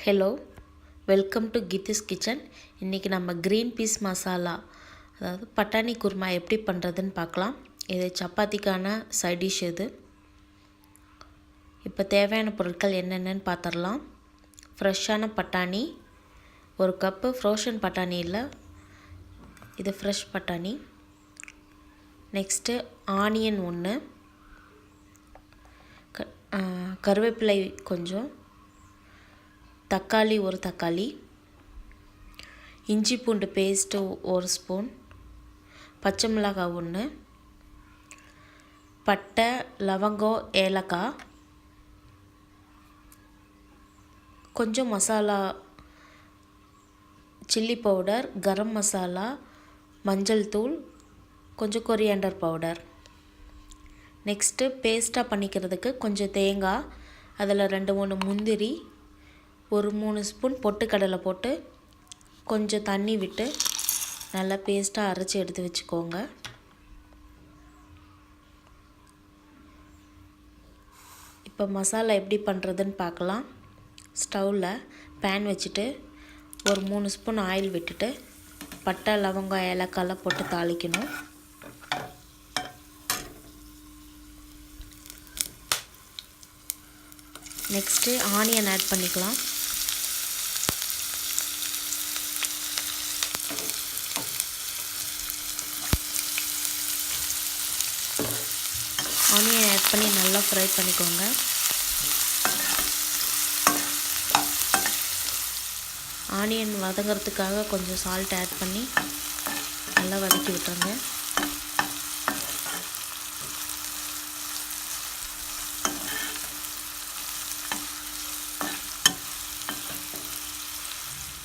Hello, welcome to Geethi's kitchen. இன்றைக்கி நம்ம green peas masala, அதாவது பட்டாணி குருமா எப்படி பண்ணுறதுன்னு பார்க்கலாம். இது சப்பாத்திக்கான சைட் டிஷ். இது இப்போ தேவையான பொருட்கள் என்னென்னு பார்த்துடலாம். ஃப்ரெஷ்ஷான பட்டாணி 1 கப்பு, ஃப்ரோஷன் பட்டாணி இல்லை, இது ஃப்ரெஷ் பட்டாணி. நெக்ஸ்ட்டு ஆனியன் 1, கருவேப்பிலை கொஞ்சம், தக்காளி 1 தக்காளி, இஞ்சி பூண்டு பேஸ்ட்டு 1 ஸ்பூன், பச்சை மிளகாய் 1, பட்டை, லவங்கம், ஏலக்காய், கொஞ்சம் மசாலா, சில்லி பவுடர், கரம் மசாலா, மஞ்சள் தூள், கொஞ்சம் கொரியாண்டர் பவுடர். நெக்ஸ்ட்டு பேஸ்ட்டாக பண்ணிக்கிறதுக்கு கொஞ்சம் தேங்காய், அதில் 2-3 முந்திரி, ஒரு 3 ஸ்பூன் பொட்டுக்கடலை போட்டு கொஞ்சம் தண்ணி விட்டு நல்லா பேஸ்ட்டாக அரைச்சி எடுத்து வச்சுக்கோங்க. இப்போ மசாலா எப்படி பண்ணுறதுன்னு பார்க்கலாம். ஸ்டவ்வில் பேன் வச்சுட்டு ஒரு 3 ஸ்பூன் ஆயில் விட்டுட்டு பட்டை, லவங்கம், ஏலக்காயெல்லாம் போட்டு தாளிக்கணும். நெக்ஸ்ட்டு ஆனியன் ஆட் பண்ணிக்கலாம். ஆனியன் ஆட் பண்ணி நல்லா ஃப்ரை பண்ணிக்கோங்க. ஆனியன் வதங்கிறதுக்காக கொஞ்சம் சால்ட் ஆட் பண்ணி நல்லா வதக்கி விட்டுருங்க.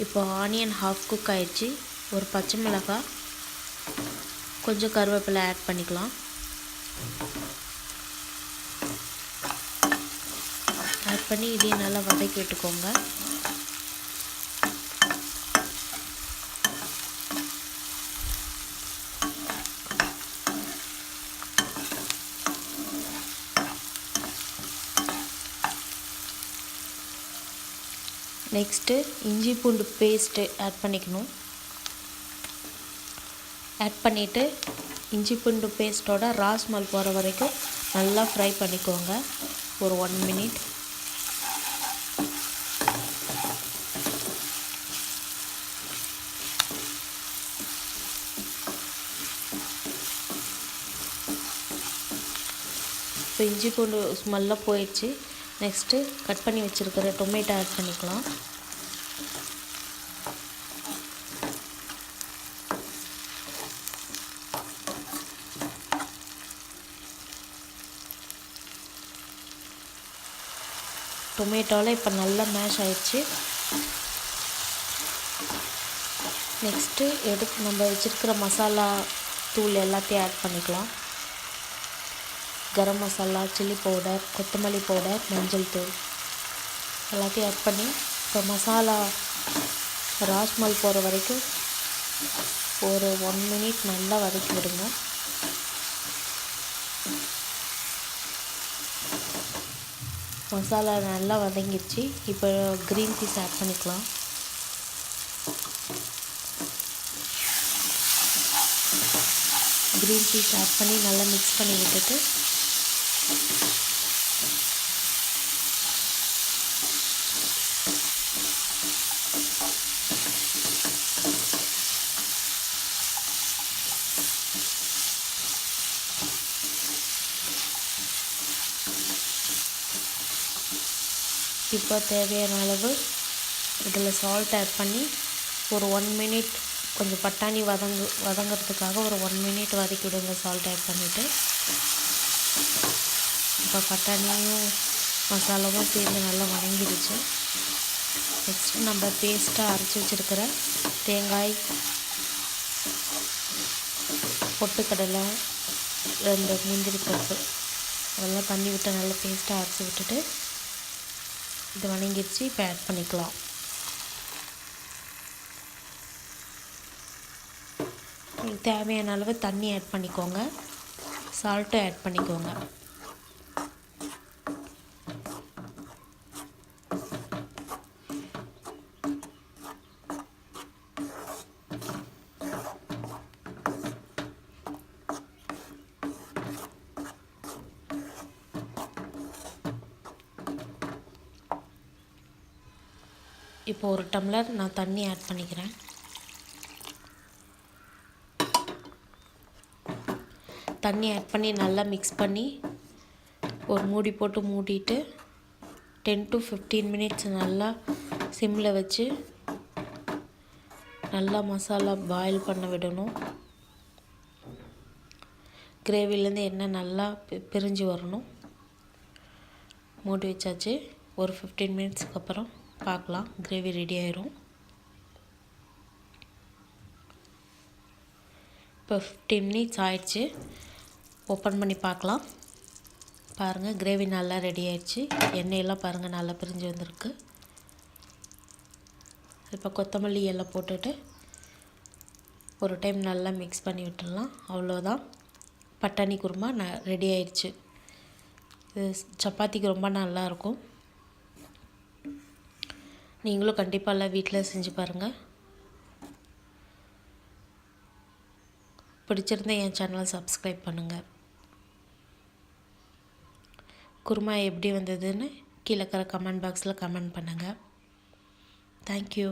இப்போ ஆனியன் ஹாஃப் குக் ஆயிடுச்சு. ஒரு பச்சை மிளகாய், கொஞ்சம் கருவேப்பிலை ஆட் பண்ணிக்கலாம். ஆட் பண்ணி இதையும் நல்லா வதக்கி விட்டுக்கோங்க. நெக்ஸ்ட்டு இஞ்சி பூண்டு பேஸ்ட்டு ஆட் பண்ணிக்கணும். ஆட் பண்ணிவிட்டு இஞ்சி பூண்டு பேஸ்ட்டோட ரா ஸ்மெல் போகிற வரைக்கும் நல்லா ஃப்ரை பண்ணிக்கோங்க. ஒரு 1 மினிட். இப்போ இஞ்சி பூண்டு ஸ்மெல்லாம் போயிடுச்சு. நெக்ஸ்ட்டு கட் பண்ணி வச்சுருக்கிற டொமேட்டோ ஆட் பண்ணிக்கலாம். டொமேட்டோவில் இப்போ நல்லா மேஷ் ஆயிடுச்சு. நெக்ஸ்ட்டு நம்ம வச்சுருக்கிற மசாலா தூள் எல்லாத்தையும் ஆட் பண்ணிக்கலாம். கரம் மசாலா, சில்லி பவுடர், கொத்தமல்லி பவுடர், மஞ்சள் தூள் எல்லாத்தையும் ஆட் பண்ணி இப்போ மசாலா ராஸ்மல் போகிற வரைக்கும் ஒரு 1 மினிட் நல்லா வதக்கி விடுங்க. மசாலா நல்லா வதங்கிடுச்சு. இப்போ க்ரீன் பீஸ் ஆட் பண்ணிக்கலாம். க்ரீன் பீஸ் ஆட் பண்ணி நல்லா மிக்ஸ் பண்ணி விட்டுட்டு இப்போ தேவையான அளவு இதில் சால்ட் ஆட் பண்ணி ஒரு 1 மினிட் கொஞ்சம் பட்டாணி வதங்கிறதுக்காக ஒரு 1 மினிட் வதக்கி விடுங்க. சால்ட் ஆட் பண்ணிவிட்டு இப்போ பட்டாணியும் மசாலாவும் சேர்ந்து நல்லா வதங்கிடுச்சு. நெக்ஸ்ட்டு நம்ம பேஸ்ட்டாக அரைச்சி வச்சுருக்கிற தேங்காய், பொட்டுக்கடலை, 2 முந்திரி பருப்பு அதெல்லாம் தண்ணி விட்டு நல்லா பேஸ்ட்டாக அரைச்சி விட்டுட்டு இது வதங்கிடுச்சு. இப்போ ஆட் பண்ணிக்கலாம். தேவையான அளவு தண்ணி ஆட் பண்ணிக்கோங்க. சால்ட்டும் ஆட் பண்ணிக்கோங்க. இப்போ ஒரு டம்ளர் நான் தண்ணி ஆட் பண்ணிக்கிறேன். தண்ணி ஆட் பண்ணி நல்லா மிக்ஸ் பண்ணி ஒரு மூடி போட்டு மூடிட்டு 10 to 15 மினிட்ஸ் நல்லா சிம்மில் வச்சு நல்லா மசாலா பாயில் பண்ண விடணும். கிரேவிலேருந்து எண்ணெய் நல்லா பிரிஞ்சு வரணும். மூடி வச்சாச்சு. ஒரு 15 மினிட்ஸ்க்கு அப்புறம் பார்க்கலாம். கிரேவி ரெடி ஆயிரும். இப்போ 15 மினிட்ஸ் ஆயிடுச்சு. ஓப்பன் பண்ணி பார்க்கலாம். பாருங்கள், கிரேவி நல்லா ரெடி ஆயிடுச்சு. எண்ணெயெல்லாம் பாருங்கள் நல்லா பிரிஞ்சு வந்திருக்கு. இப்போ கொத்தமல்லி எல்லாம் போட்டுட்டு ஒரு டைம் நல்லா மிக்ஸ் பண்ணி விட்டுடலாம். அவ்வளோதான், பட்டாணி குருமா ரெடி ஆயிடுச்சு. இது சப்பாத்திக்கு ரொம்ப நல்லாயிருக்கும். நீங்களும் கண்டிப்பாக எல்லாம் வீட்டில் செஞ்சு பாருங்கள். பிடிச்சிருந்தா என் சேனலை சப்ஸ்கிரைப் பண்ணுங்கள். குருமா எப்படி வந்ததுன்னு கீழே இருக்கிற கமெண்ட் பாக்ஸில் கமெண்ட் பண்ணுங்கள். தேங்க்யூ.